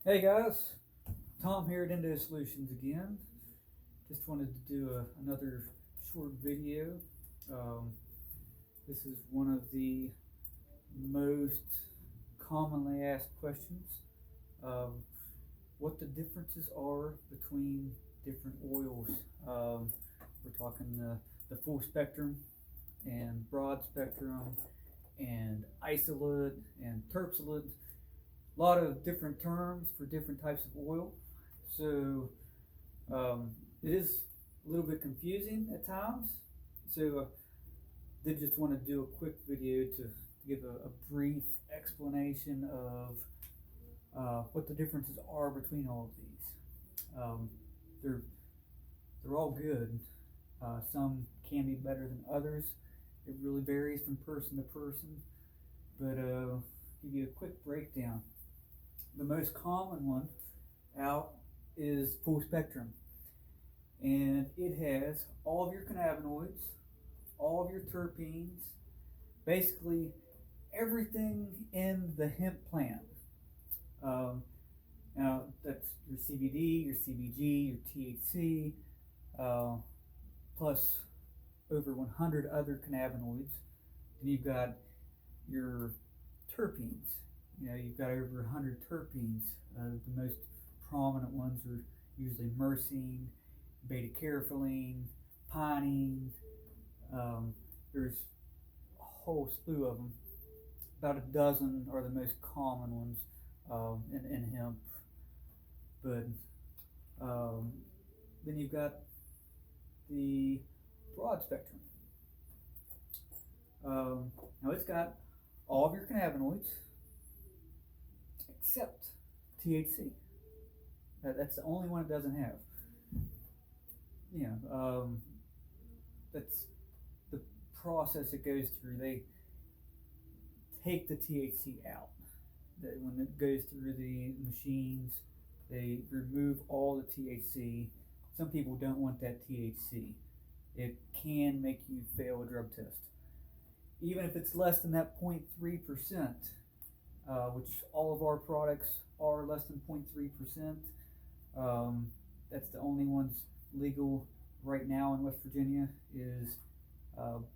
Hey guys, Tom here at Endo Solutions again. Just wanted to do another short video. Um, this is one of the most commonly asked questions. Um, what the differences are between different oils. We're talking the full spectrum and broad spectrum and isolate and terpsolate, a lot of different terms for different types of oil. So it is a little bit confusing at times. So did just want to do a quick video to give a brief explanation of what the differences are between all of these. They're they're all good. Some can be better than others. It really varies from person to person. But give you a quick breakdown. The most common one out is full spectrum, and it has all of your cannabinoids, all of your terpenes, basically everything in the hemp plant. Um, Now that's your CBD, your CBG, your THC, uh, plus over 100 other cannabinoids. Then you've got your terpenes. You've got over 100 terpenes. The most prominent ones are usually myrcene, beta carotene, pinene. There's a whole slew of them. About a dozen are the most common ones in hemp. But um, then you've got the broad spectrum. Now it's got all of your cannabinoids except THC. That's the only one it doesn't have. That's the process it goes through. They take the THC out. When it goes through the machines, they remove all the THC. Some people don't want that THC. It can make you fail a drug test. Even if it's less than that 0.3%, which all of our products are less than 0.3%. That's the only ones legal right now in West Virginia is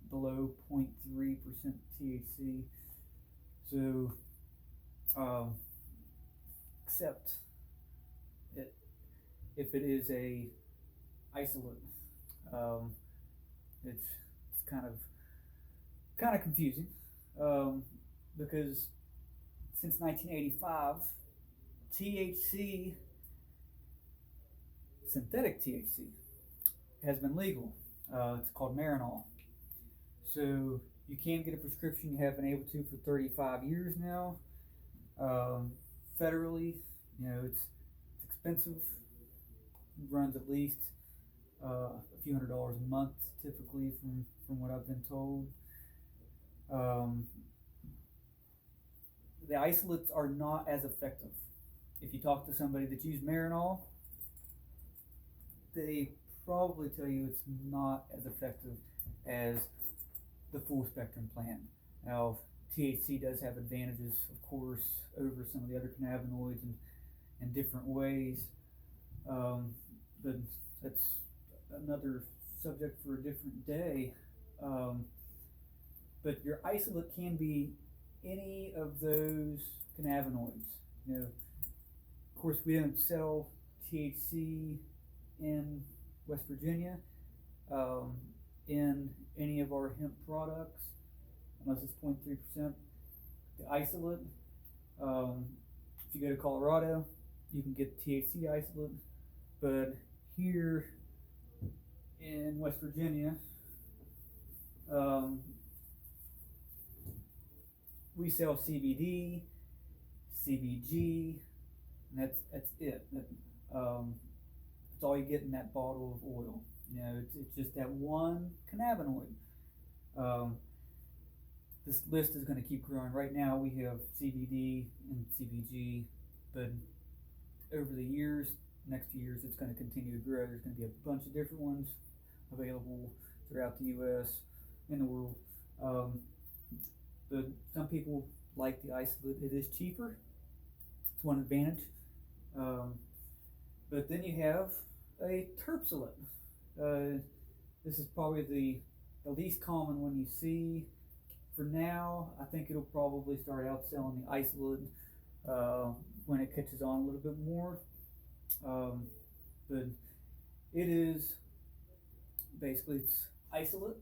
below 0.3% THC. So, except it, if it is a isolate, it's kind of confusing because since 1985, THC, synthetic THC, has been legal. It's called Marinol. So you can get a prescription. You have been able to for 35 years now. Federally, it's expensive. It runs at least a few $100s a month, typically, from what I've been told. The isolates are not as effective. If you talk to somebody that's used Marinol, they probably tell you it's not as effective as the full spectrum plant. Now, THC does have advantages, of course, over some of the other cannabinoids in different ways. But that's another subject for a different day. But your isolate can be any of those cannabinoids. Of course, we don't sell THC in West Virginia in any of our hemp products unless it's 0.3%. The isolate, if you go to Colorado, you can get THC isolate, but here in West Virginia, we sell CBD, CBG, and that's it. That's all you get in that bottle of oil. It's just that one cannabinoid. This list is going to keep growing. Right now we have CBD and CBG, but over the years, next few years, it's going to continue to grow. There's going to be a bunch of different ones available throughout the U.S. and the world. But some people like the isolate. It is cheaper. It's one advantage. But then you have a terpsolate. This is probably the least common one you see. For now, I think it'll probably start out selling the isolate when it catches on a little bit more. But it is basically it's isolate.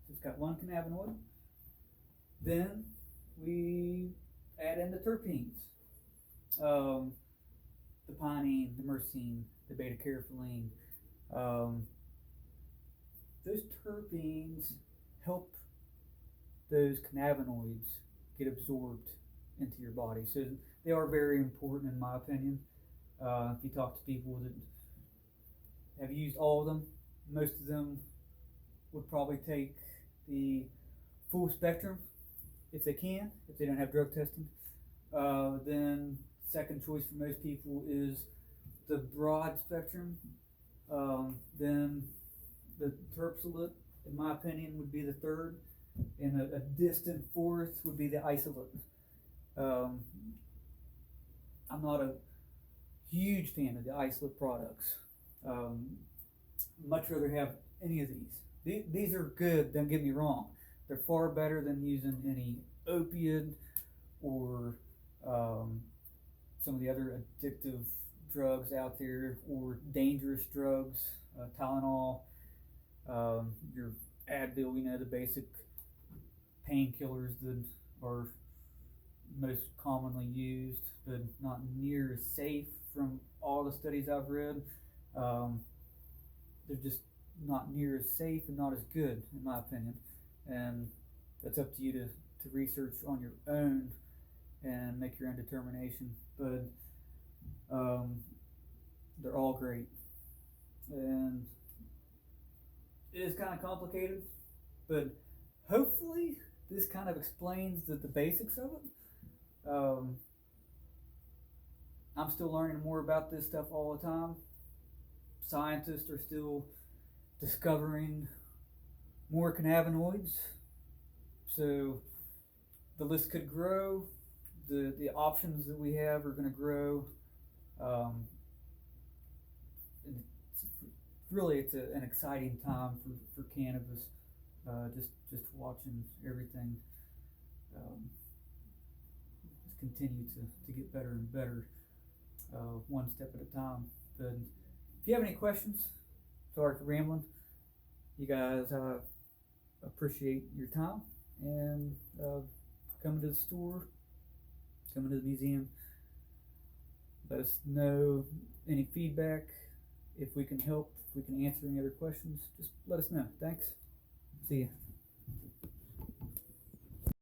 It's got one cannabinoid. Then we add in the terpenes, the pinene, the myrcene, the beta-carotene. Those terpenes help those cannabinoids get absorbed into your body. So they are very important in my opinion. If you talk to people that have used all of them, most of them would probably take the full spectrum if they can, if they don't have drug testing. Then second choice for most people is the broad spectrum. Then the terpsolate, in my opinion, would be the third, and a distant fourth would be the isolate. I'm not a huge fan of the isolate products. Much rather have any of these. These are good, don't get me wrong. They're far better than using any opiate or some of the other addictive drugs out there, or dangerous drugs, Tylenol, your Advil, the basic painkillers that are most commonly used, but not near as safe from all the studies I've read. They're just not near as safe and not as good, in my opinion. And that's up to you to research on your own and make your own determination. But they're all great. And it is kind of complicated, but hopefully this kind of explains the basics of it. I'm still learning more about this stuff all the time. Scientists are still discovering more cannabinoids, so the list could grow. The options that we have are going to grow. It's an exciting time for cannabis. Just watching everything just continue to get better and better, one step at a time. But if you have any questions, sorry for rambling. You guys appreciate your time and coming to the store, coming to the museum. Let us know any feedback. If we can help, if we can answer any other questions, just let us know. Thanks. See ya.